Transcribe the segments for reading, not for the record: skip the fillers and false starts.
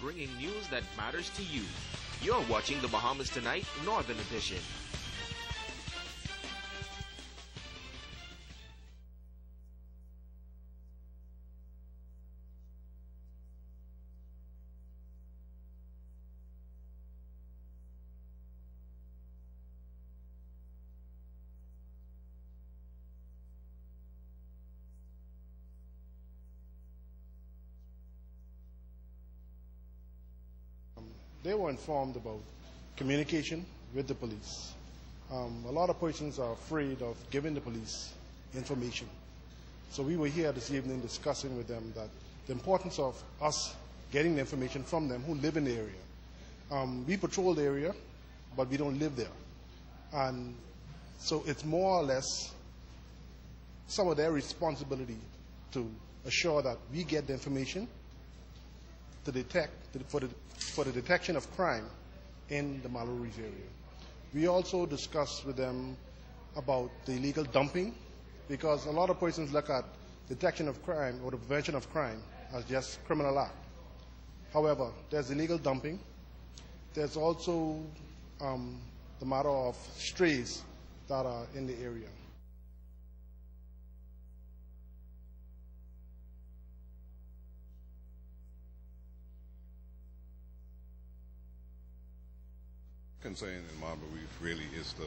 bringing news that matters to you. You're watching the Bahamas Tonight Northern Edition. They were informed about communication with the police. A lot of persons are afraid of giving the police information. So we were here this evening discussing with them that the importance of us getting the information from them who live in the area. We patrol the area, but we don't live there. And so it's more or less some of their responsibility to assure that we get the information to detect, for the detection of crime in the Malo Reef area. We also discussed with them about the illegal dumping, because a lot of persons look at detection of crime or the prevention of crime as just criminal act. However, there's illegal dumping. There's also the matter of strays that are in the area. Concern in Marble Reef really is to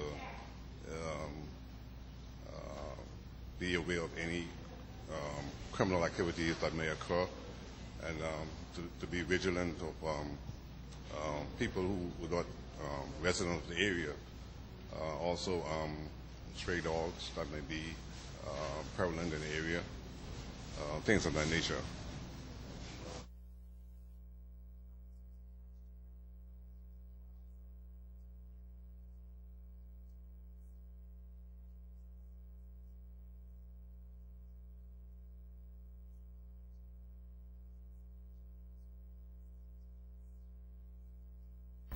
be aware of any criminal activities that may occur, and to be vigilant of people who are not residents of the area. Also, stray dogs that may be prevalent in the area, things of that nature.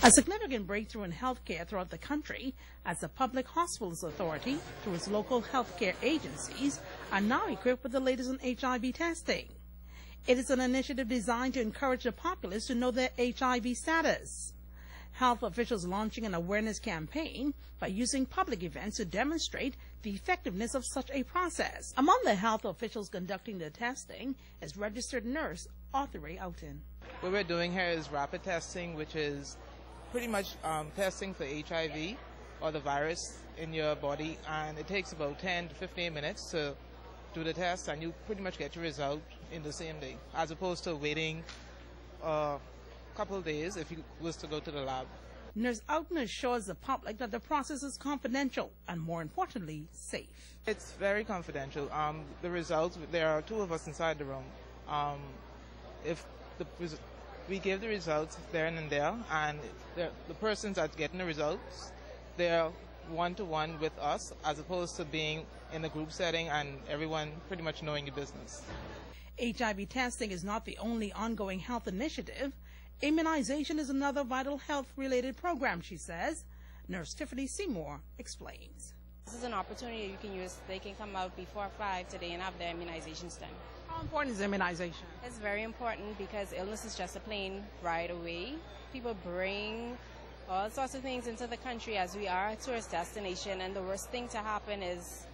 A significant breakthrough in healthcare throughout the country, as the Public Hospitals Authority, through its local healthcare agencies, are now equipped with the latest in HIV testing. It is an initiative designed to encourage the populace to know their HIV status. Health officials launching an awareness campaign by using public events to demonstrate the effectiveness of such a process. Among the health officials conducting the testing is registered nurse Arthur Alton. What we're doing here is rapid testing, which is pretty much testing for HIV or the virus in your body, and it takes about 10 to 15 minutes to do the test, and you pretty much get your result in the same day, as opposed to waiting a couple of days if you was to go to the lab. Nurse Alton assures the public that the process is confidential and, more importantly, safe. It's very confidential. The results, there are two of us inside the room. We give the results there and there, and the persons that's getting the results, they're one-to-one with us, as opposed to being in a group setting and everyone pretty much knowing your business. HIV testing is not the only ongoing health initiative. Immunization is another vital health-related program, she says. Nurse Tiffany Seymour explains. This is an opportunity you can use. They can come out before 5 today and have their immunizations done. How important is immunization? It's very important because illness is just a plane ride away. People bring all sorts of things into the country as we are a tourist destination, and the worst thing to happen is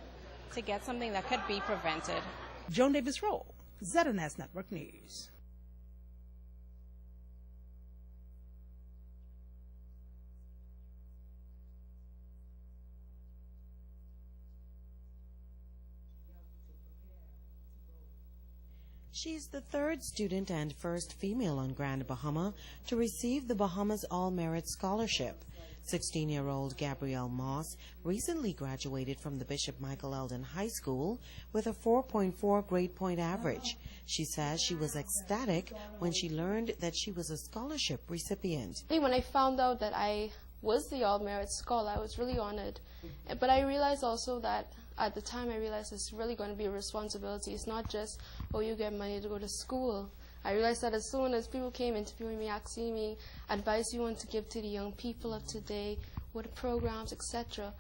to get something that could be prevented. Joan Davis-Rowe, ZNS Network News. She's the third student and first female on Grand Bahama to receive the Bahamas All-Merit Scholarship. 16-year-old Gabrielle Moss recently graduated from the Bishop Michael Eldon High School with a 4.4 grade point average. She says she was ecstatic when she learned that she was a scholarship recipient. When I found out that I was the All-Merit Scholar, I was really honored. But I realized also that at the time I realized it's really going to be a responsibility. It's not just, oh, you get money to go to school. I realized that as soon as people came interviewing me, asking me advice you want to give to the young people of today, what programs, etc.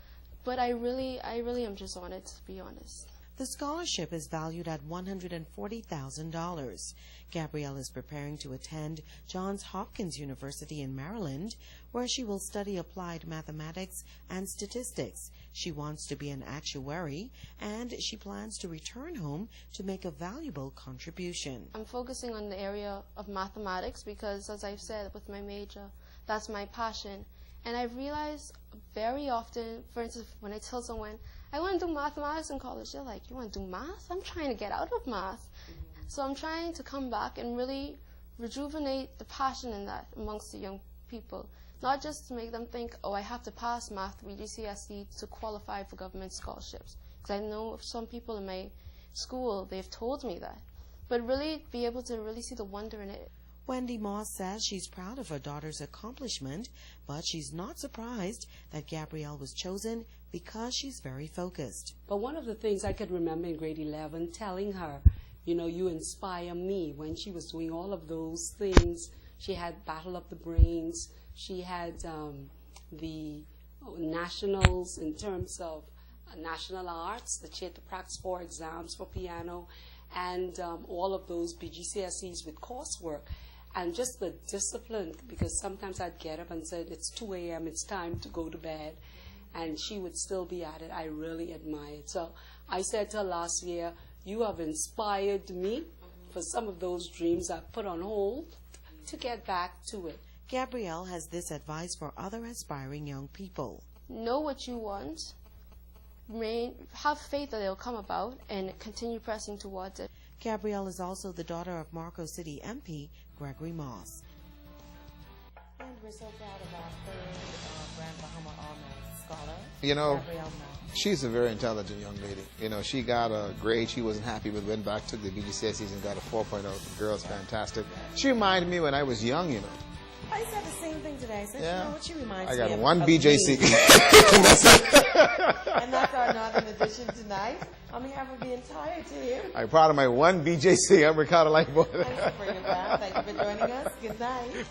But I really am just honored, to be honest. The scholarship is valued at $140,000. Gabrielle is preparing to attend Johns Hopkins University in Maryland, where she will study applied mathematics and statistics. She wants to be an actuary, and she plans to return home to make a valuable contribution. I'm focusing on the area of mathematics because, as I've said, with my major, that's my passion. And I've realized very often, for instance, when I tell someone, I want to do mathematics in college, they're like, you want to do math? I'm trying to get out of math. So I'm trying to come back and really rejuvenate the passion in that amongst the young people. Not just to make them think, oh, I have to pass math with GCSE to qualify for government scholarships. Because I know of some people in my school, they've told me that. But really be able to really see the wonder in it. Wendy Moss says she's proud of her daughter's accomplishment, but she's not surprised that Gabrielle was chosen because she's very focused. But one of the things I could remember in grade 11, telling her, you know, you inspire me, when she was doing all of those things. She had Battle of the Brains. She had the nationals in terms of national arts that she had to practice for exams for piano, and all of those BGCSEs with coursework. And just the discipline, because sometimes I'd get up and say, it's 2 a.m., it's time to go to bed, and she would still be at it. I really admired. So I said to her last year, you have inspired me for some of those dreams I put on hold to get back to it. Gabrielle has this advice for other aspiring young people. Know what you want, have faith that it'll come about, and continue pressing towards it. Gabrielle is also the daughter of Marco City MP Gregory Moss. And we're so proud of our third Grand Bahama All-Merit Scholar, you know, Gabrielle Moss. She's a very intelligent young lady. You know, she got a grade she wasn't happy with, went back, took the BGCSEs and got a 4.0. The girl's fantastic. She reminded me when I was young, you know. I said the same thing today. I said, Yeah. you know what she reminds I me got of? one of BJC. me. And that's our Northern edition tonight. On behalf of the entire team. I'm proud of my one BJC. I'm Ricardo Lightboard. Thanks for bringing it back. Thank you for joining us. Good night.